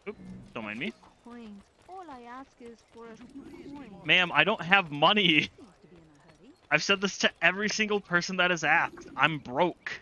Oop, don't mind me. Coins. All I ask is for a coin. Ma'am, I don't have money. Seems to be in a hurry. I've said this to every single person that has asked. I'm broke.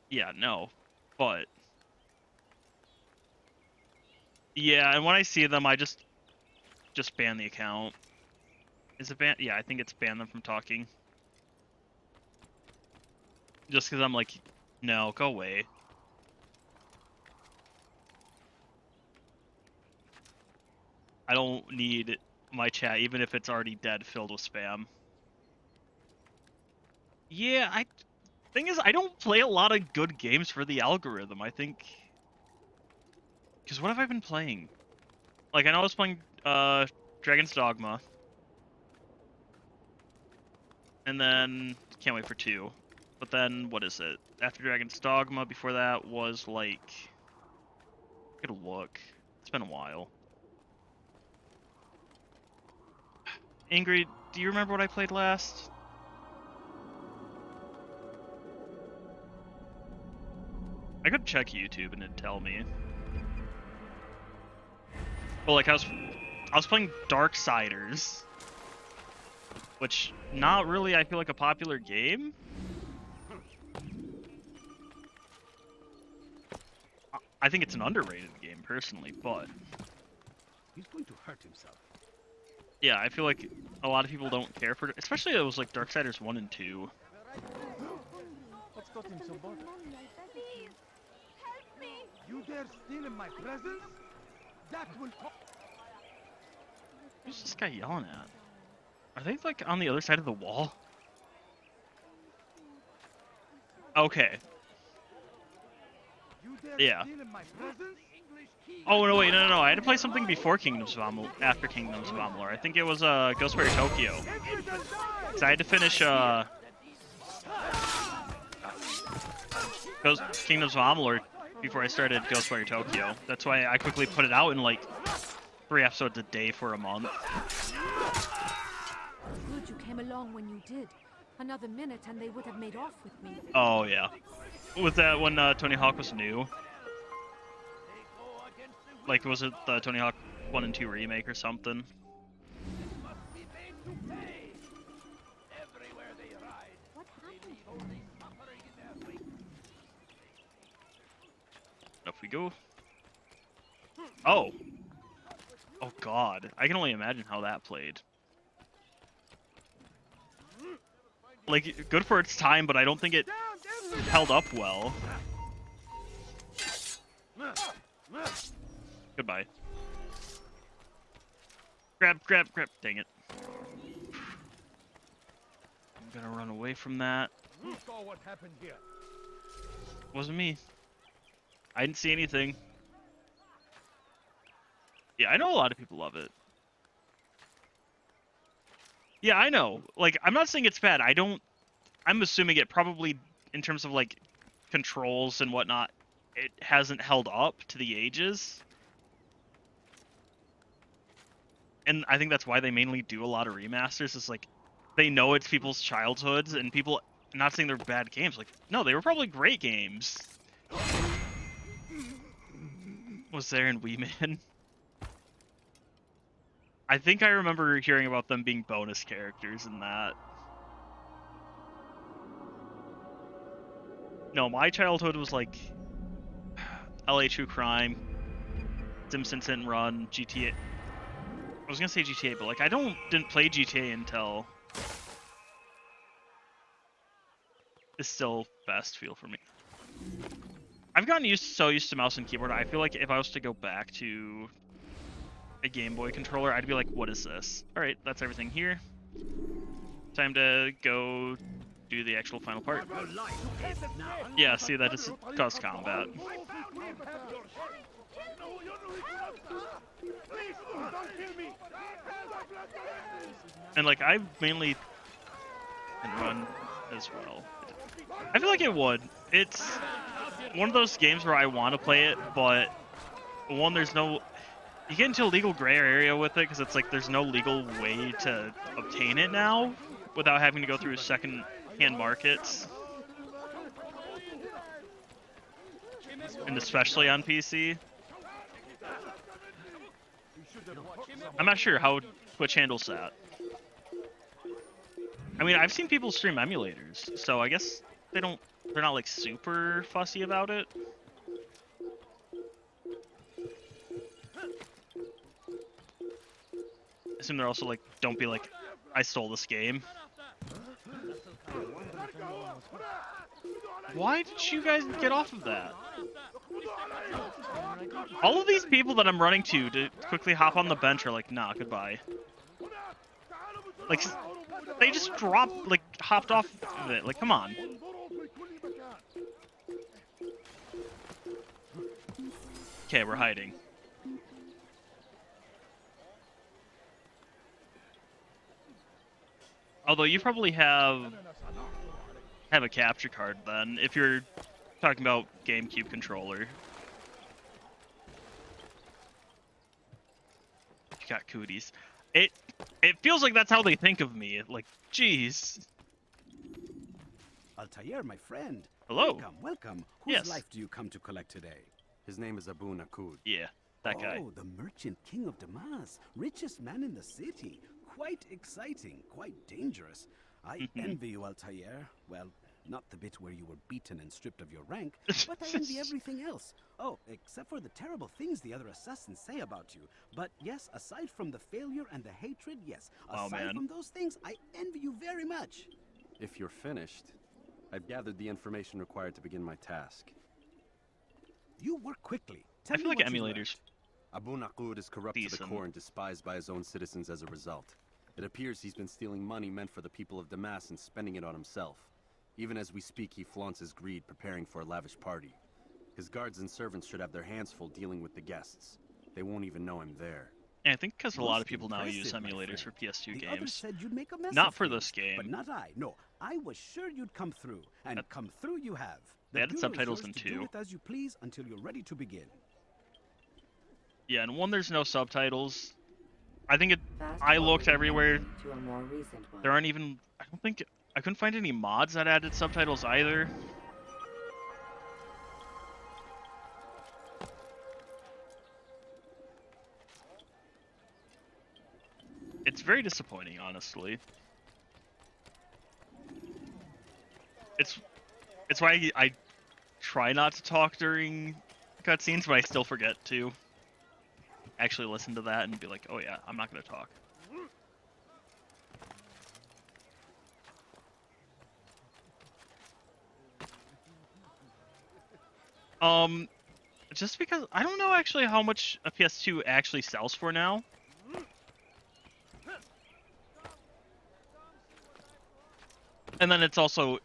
Yeah, no. But... yeah, and when I see them, I just ban the account. Is it ban? Yeah, I think it's ban them from talking. Just because I'm like, no, go away. I don't need my chat, even if it's already dead, filled with spam. Yeah, thing is, I don't play a lot of good games for the algorithm, I think. Because what have I been playing? Like, I know I was playing Dragon's Dogma. And then, can't wait for 2. But then, what is it? After Dragon's Dogma, before that was like... I gotta look. It's been a while. Ingrid, do you remember what I played last? I could check YouTube and it'd tell me. Well, like I was playing Darksiders, which not really I feel like a popular game. I think it's an underrated game personally, but He's going to hurt himself. yeah, I feel like a lot of people don't care for it, especially it was like Darksiders 1 and 2. What's got him so bothered? Please, help me. You dare steal in my presence? That will... Who's this guy yelling at? Are they like on the other side of the wall? Okay. You dare Yeah. steal in my presence? Oh no, wait, no. I had to play something before Kingdoms of Amalur, after Kingdoms of Amalur. I think it was Ghostwire Tokyo. Cause I had to finish Kingdoms of Amalur before I started Ghostwire Tokyo. That's why I quickly put it out in like 3 episodes a day for a month. Good you came along when you did. Another minute and they would have made off with me. Oh yeah, with that when Tony Hawk was new. Like, was it the Tony Hawk 1 and 2 remake or something? What happened? Up we go. Oh. Oh god. I can only imagine how that played. Like, good for its time, but I don't think it held up well. Goodbye. Grab. Dang it. I'm gonna run away from that. Who saw what happened here? Wasn't me. I didn't see anything. Yeah, I know a lot of people love it. Yeah, I know. Like, I'm not saying it's bad. I'm assuming it probably, in terms of, like, controls and whatnot, it hasn't held up to the ages. And I think that's why they mainly do a lot of remasters, is, like, they know it's people's childhoods, and people, not saying they're bad games, like, no, they were probably great games. Was there in Wii Man? I think I remember hearing about them being bonus characters in that. No, my childhood was like LA True Crime, Simpsons Hit and Run, GTA. I was gonna say GTA, but like didn't play GTA until it's still best feel for me. I've gotten so used to mouse and keyboard. I feel like if I was to go back to a Game Boy controller, I'd be like, what is this? Alright, that's everything here. Time to go do the actual final part. Yeah, see, that just caused combat. And like, I mainly can run as well. I feel like it would. It's one of those games where I want to play it, but one, there's no... You get into a legal gray area with it, because it's like there's no legal way to obtain it now without having to go through second-hand markets. and especially on PC. I'm not sure how Twitch handles that. I mean, I've seen people stream emulators, so I guess they're not like super fussy about it. I assume they're also like, don't be like, I stole this game. Why did you guys get off of that? All of these people that I'm running to quickly hop on the bench are like, nah, goodbye. Like, they just dropped, like, hopped off of it. Like, come on. Okay, we're hiding. Although you probably have a capture card then, if you're talking about GameCube controller. You got cooties. It feels like that's how they think of me. Like, jeez. Altair, my friend. Hello. Welcome, welcome. Whose Yes. life do you come to collect today? His name is Abu Nuqoud. Yeah, that guy. Oh, the merchant king of Damas. Richest man in the city. Quite exciting, quite dangerous. I envy you, Altair. Well, not the bit where you were beaten and stripped of your rank, but I envy everything else. Oh, except for the terrible things the other assassins say about you. But yes, aside from the failure and the hatred, yes. Wow, Aside man. from those things, I envy you very much. If you're finished, I've gathered the information required to begin my task. You work quickly. I Tell me feel like what you learned. emulators. Abu Nuqoud is corrupt to the Decent. core and despised by his own citizens as a result. It appears he's been stealing money meant for the people of Damas and spending it on himself. Even as we speak, he flaunts his greed, preparing for a lavish party. His guards and servants should have their hands full dealing with the guests. They won't even know I'm there. Yeah, I think because a lot of Most people now use impressive, my emulators for friend. PS2 The others games. said you'd make a mess Not of for things, this game. But not I. No, I was sure you'd come through, and come through you have. They The added bureau is subtitles yours in to 2. do with as you please until you're ready to begin. Yeah, and 1 there's no subtitles. I think Fast I looked forward everywhere. to a more recent one. There aren't even. I couldn't find any mods that added subtitles either. It's very disappointing, honestly. It's why I try not to talk during cutscenes, but I still forget to actually listen to that and be like, oh yeah, I'm not gonna talk. Just because I don't know actually how much a PS2 actually sells for now. And then it's also,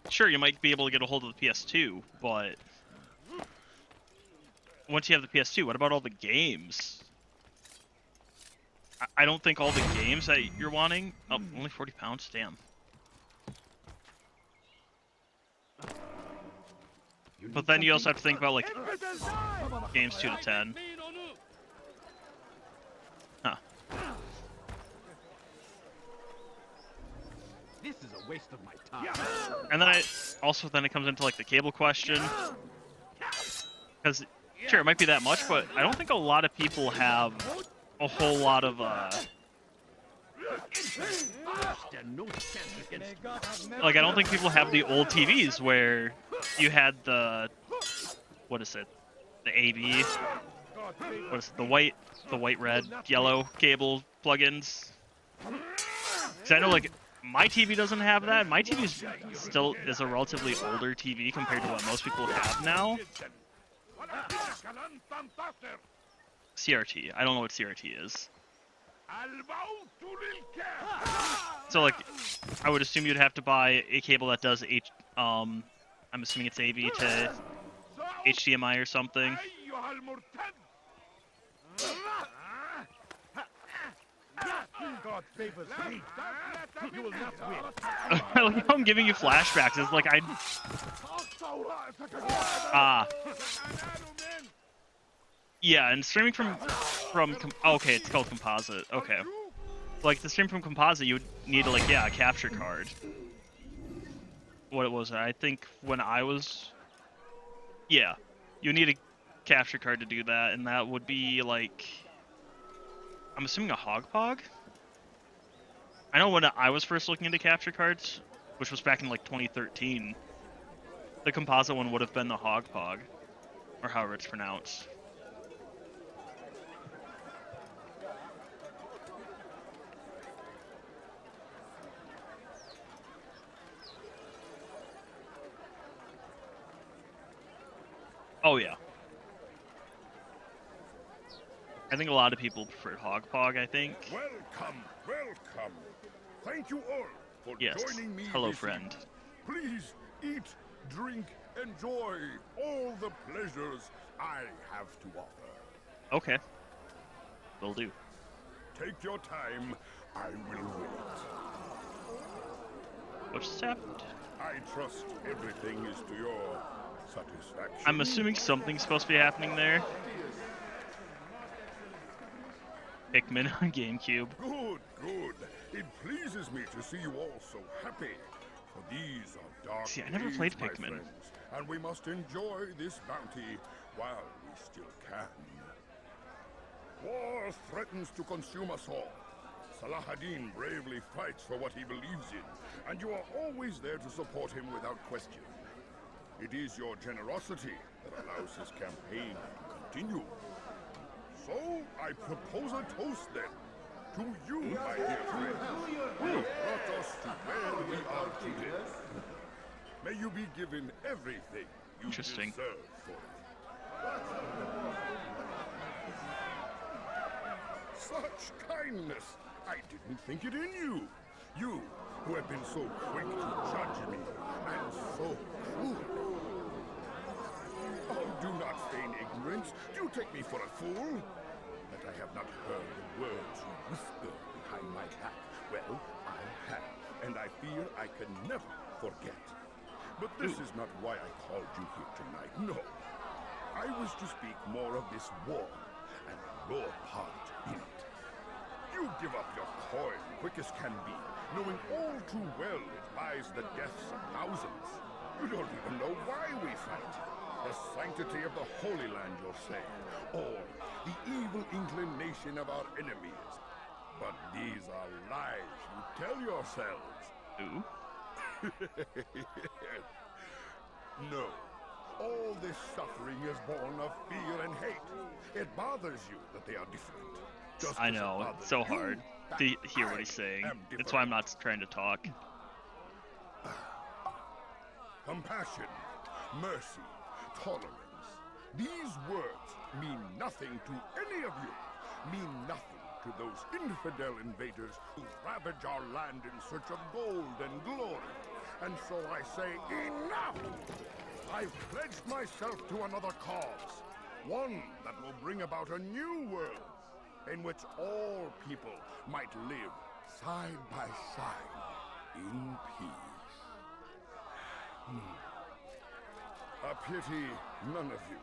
sure, you might be able to get a hold of the PS2, but once you have the PS2, what about all the games? I don't think all the games that you're wanting. Oh, only 40 pounds? Damn. But then you also have to think about, like, games 2 to 10. Huh. This is a waste of my time. And then it comes into, like, the cable question. Because, sure, it might be that much, but I don't think a lot of people have a whole lot of, like, I don't think people have the old TVs where you had the, what is it, the AB, what is it, the white, red, yellow cable plugins. Because I know, like, my TV doesn't have that. My TV still is a relatively older TV compared to what most people have now. CRT. I don't know what CRT is. So, like, I would assume you'd have to buy a cable that does I'm assuming it's AV to HDMI or something. God favors me. You will not win. I like how I'm giving you flashbacks. It's like yeah, and streaming from okay, it's called composite. Okay, like the stream from composite, you would need like a capture card. What was it? I think when I was, yeah, You need a capture card to do that, and that would be like, I'm assuming a hog pog. I know when I was first looking into capture cards, which was back in like 2013, the composite one would have been the hog pog, or however it's pronounced. Oh yeah. I think a lot of people prefer hog pog, I think. Welcome, welcome. Thank you all for Yes. joining me. Hello, this friend. evening. Please eat, drink, enjoy all the pleasures I have to offer. Okay. Will do. Take your time. I will wait. What just happened? I trust everything is to your satisfaction. I'm assuming something's supposed to be happening there. Pikmin on GameCube. Good, good. It pleases me to see you all so happy. For these are dark See, I never days, played my Pikmin. friends, and we must enjoy this bounty while we still can. War threatens to consume us all. Salah ad-Din bravely fights for what he believes in, and you are always there to support him without question. It is your generosity that allows his campaign to continue. So, I propose a toast then, to you, my dear friends, who have brought us to where we are today. May you be given everything you Interesting. deserve for it. Such kindness! I didn't think it in you. You, who have been so quick to judge me, and so cruel. Oh, do not feign ignorance. Do you take me for a fool? That I have not heard the words you whisper behind my back. Well, I have, and I fear I can never forget. But this is not why I called you here tonight. No. I wish to speak more of this war, and your part in it. You give up your coin quick as can be, knowing all too well it buys the deaths of thousands. You don't even know why we fight. The sanctity of the Holy Land, you'll say, or the evil inclination of our enemies. But these are lies you tell yourselves. Ooh. No. All this suffering is born of fear and hate. It bothers you that they are different. Just I as it know, bothers it's so you hard that to hear what I he's saying. am That's why I'm different. not trying to talk. Compassion, mercy, tolerance. These words mean nothing to any of you. Mean nothing to those infidel invaders who ravage our land in search of gold and glory. And so I say, enough! I've pledged myself to another cause. One that will bring about a new world in which all people might live side by side in peace. A pity none of you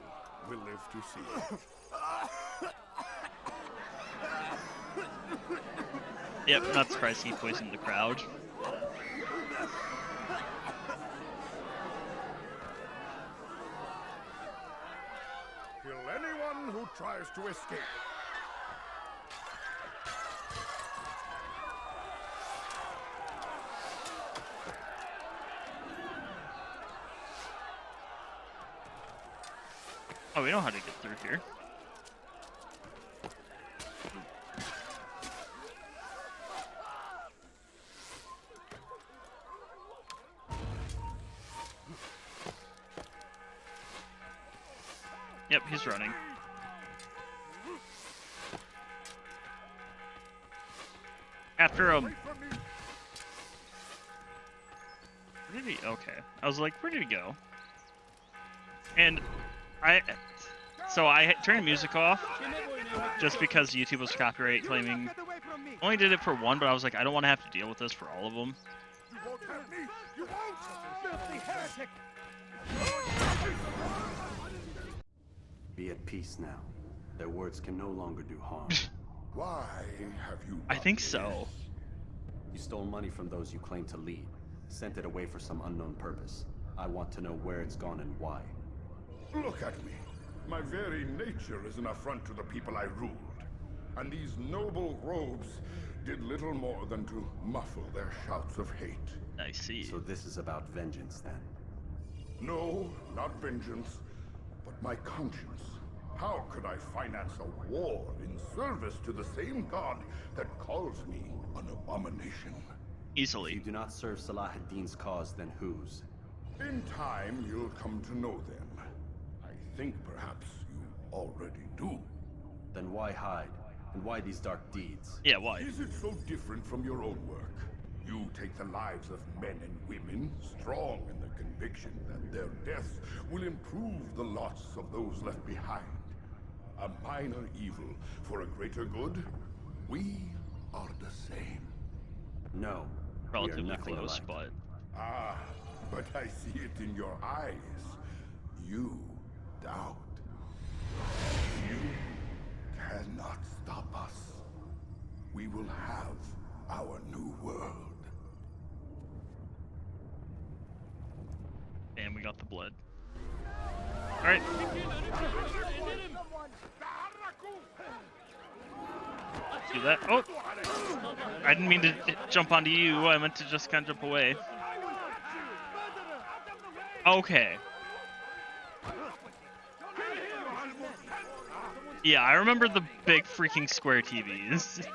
will live to see it. Yep, not surprised he poisoned the crowd. Kill anyone who tries to escape. Oh, we know how to get through here. Yep, he's running. After Wait for me. where did he? Okay, I was like, where did he go? And so I turned music off just because YouTube was copyright claiming. Only did it for one, but I was like, I don't want to have to deal with this for all of them. You won't have me. You won't. Filthy heretic. Be at peace now. Their words can no longer do harm. Why have you I done think this? so. You stole money from those you claim to lead, sent it away for some unknown purpose. I want to know where it's gone and why. Look at me. My very nature is an affront to the people I ruled. And these noble robes did little more than to muffle their shouts of hate. I see. So this is about vengeance then. No, not vengeance, but my conscience. How could I finance a war in service to the same god that calls me an abomination? If Easily. you do not serve Salah ad-Din's cause, then whose? In time, you'll come to know them. I think perhaps you already do. Then why hide? And why these dark deeds? Yeah, why? Is it so different from your own work? You take the lives of men and women, strong in the conviction that their deaths will improve the lots of those left behind. A minor evil for a greater good? We are the same. No. we are Relatively nothing close, alike. but Ah, but I see it in your eyes. You doubt. You cannot stop us. We will have our new world. and we got the blood. All right. Do that. Oh, I didn't mean to jump onto you. I meant to just kind of jump away. Okay. Yeah, I remember the big freaking square TVs.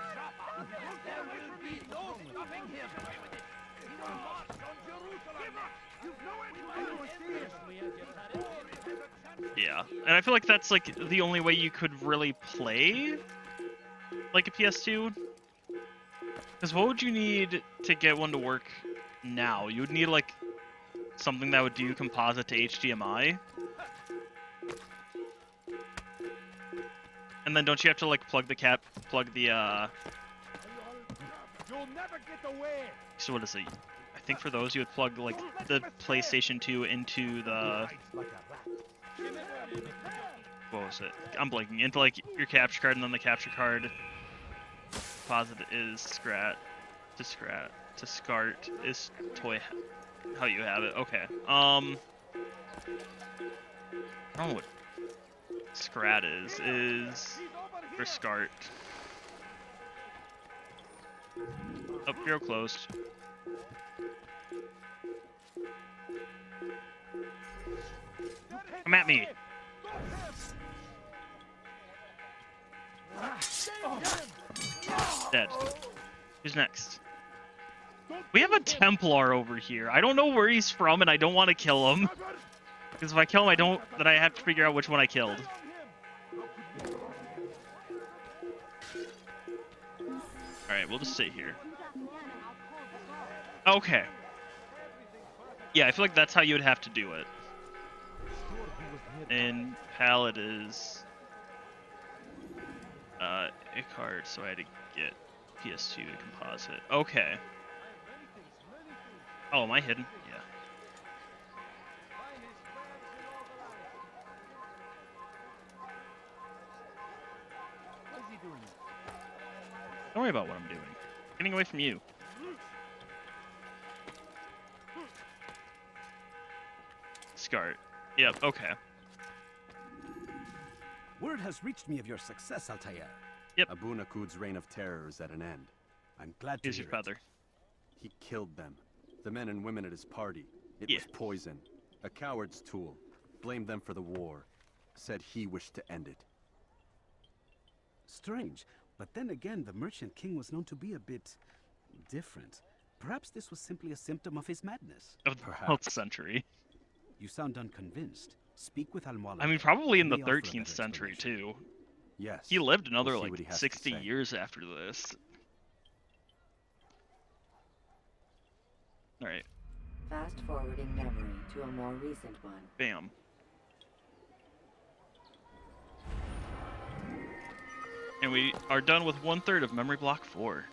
Yeah, and I feel like that's like the only way you could really play like a PS2. Because what would you need to get one to work now? You would need like something that would do composite to HDMI. And then don't you have to like plug the You'll never get away. so what is it? I think for those you would plug like the PlayStation 2 into the what was it? I'm blanking. Into like your capture card, and then the capture card composite is SCART is toy how you have it. Okay. I don't know what SCART is for SCART. Oh, bureau closed. Come at me. Dead. Who's next? We have a Templar over here. I don't know where he's from, and I don't want to kill him. Because if I kill him, then I have to figure out which one I killed. Alright, we'll just sit here. Okay. Yeah, I feel like that's how you would have to do it. And palette is Icard, so I had to get PS2 to composite. Okay. Oh, am I hidden? Yeah. Don't worry about what I'm doing. Getting away from you. SCART. Yep, okay. Word has reached me of your success, Altair. Abu Nuqoud's reign of terror is at an end. I'm glad to Here's hear your feather. He killed them. The men and women at his party. It Yeah. was poison. A coward's tool. Blamed them for the war. Said he wished to end it. Strange, but then again, the Merchant King was known to be a bit different. Perhaps this was simply a symptom of his madness. Of the 12th century. You sound unconvinced. Speak with Al-Mualim. I mean, probably in the He may offer a 13th better century, explanation. too. Yes. He lived another, We'll see what he like, has to 60 say. years after this. Alright, Fast forwarding memory to a more recent one. bam. And we are done with 1/3 of memory block 4.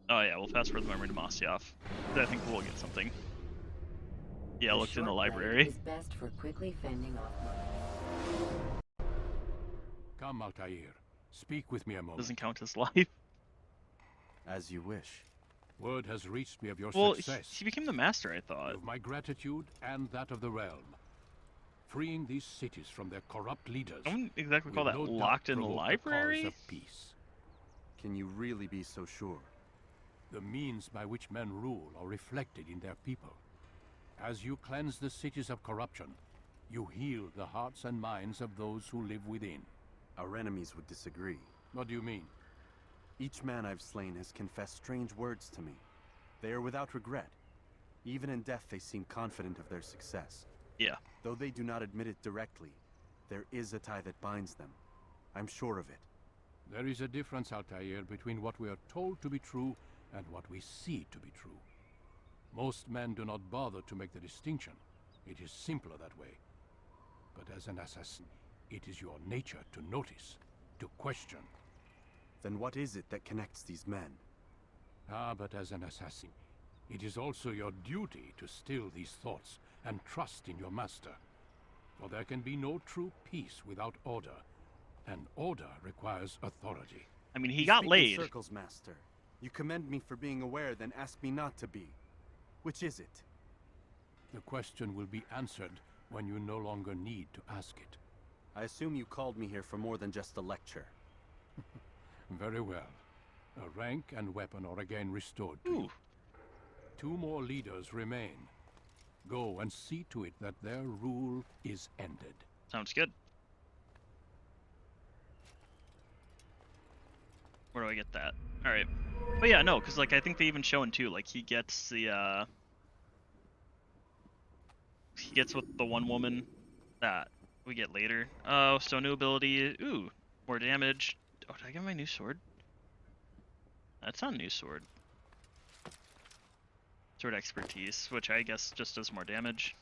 Oh yeah, we'll fast forward the memory to Masyaf. I think we'll get something. Yeah, The looked in the shortcut library. is best for quickly fending off money. Come, Altair. Speak with me a moment. Doesn't count as life. As you wish. Word has reached me of your Well, success. he became the master, I thought. Of my gratitude and that of the realm. Freeing these cities from their corrupt leaders. I wouldn't exactly call will that no doubt locked in the promote library. cause of peace. Can you really be so sure? The means by which men rule are reflected in their people. As you cleanse the cities of corruption, you heal the hearts and minds of those who live within. Our enemies would disagree. What do you mean? Each man I've slain has confessed strange words to me. They are without regret. Even in death they seem confident of their success. Yeah. Though they do not admit it directly, there is a tie that binds them. I'm sure of it. There is a difference, Altair, between what we are told to be true and what we see to be true. Most men do not bother to make the distinction. It is simpler that way. But as an assassin, it is your nature to notice, to question. Then what is it that connects these men? Ah, but as an assassin, it is also your duty to still these thoughts and trust in your master. For there can be no true peace without order, and order requires authority. I mean, he You got speak in laid. circles, Master. You commend me for being aware, then ask me not to be. Which is it? The question will be answered when you no longer need to ask it. I assume you called me here for more than just a lecture. Very well. A rank and weapon are again restored to Ooh. you. 2 more leaders remain. Go and see to it that their rule is ended. Sounds good. Where do I get that? All right. But yeah, no, because like I think they even show in too. Like he gets the he gets with the one woman that we get later. Oh, so new ability. Ooh, more damage. Oh, did I get my new sword? That's not a new sword. Sword expertise, which I guess just does more damage.